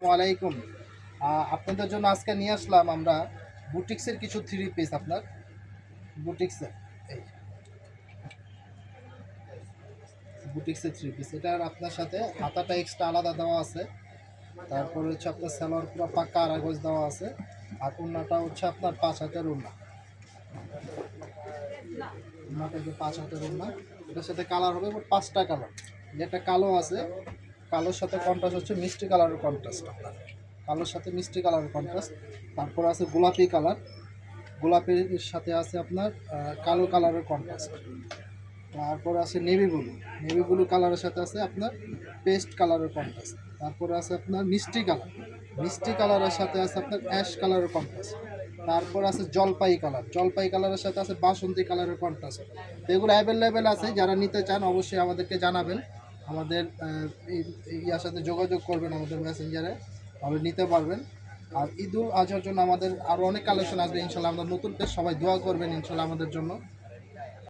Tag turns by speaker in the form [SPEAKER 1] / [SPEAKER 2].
[SPEAKER 1] ওয়ালাইকুম। আপনাদের জন্য আজকে নিয়ে আসলাম আমরা বুটিক্সের কিছু থ্রি পিস। আপনার বুটিক্সের এই বুটিক্সের থ্রি পিস, এটার আপনার সাথে হাতাটা এক্সট্রা আলাদা দেওয়া আছে। তারপরে হচ্ছে আপনার সালোয়ার পুরো পাক্কা আড়াই গজ দেওয়া আছে। আর ওড়নাটা হচ্ছে আপনার 5 হাতের ওড়না। ওড়নাটা যে 5 হাতের ওড়না, এটার সাথে কালার হবে 5টা কালার। যেটা কালো আছে, কালোর সাথে কন্ট্রাস্ট হচ্ছে মিষ্টি কালারের কন্ট্রাস্ট। আপনার কালোর সাথে মিষ্টি কালারের কন্ট্রাস্ট। তারপর আছে গোলাপি কালার, গোলাপের সাথে আছে আপনার কালো কালারের কন্ট্রাস্ট। তারপর আছে নেভি ব্লু, নেভি ব্লু কালারের সাথে আছে আপনার পেস্ট কালারের কন্ট্রাস্ট। তারপরে আছে আপনার মিষ্টি কালার, মিষ্টি কালারের সাথে আছে আপনার অ্যাশ কালারের কন্ট্রাস্ট। তারপর আছে জলপাই কালার, জলপাই কালারের সাথে আছে বাসন্তী কালারের কন্ট্রাস্ট। এগুলো অ্যাভেলেবেল আছে, যারা নিতে চান অবশ্যই আমাদেরকে জানাবেন। আমাদের ইয়ার সাথে যোগাযোগ করবেন আমাদের মেসেঞ্জারে, তাহলে নিতে পারবেন। আর ঈদুল আজহার জন্য আমাদের আরও অনেক কালেকশন আসবে ইনশাল্লাহ। আমরা নতুন পেজ, সবাই দোয়া করবেন ইনশাল্লাহ আমাদের জন্য।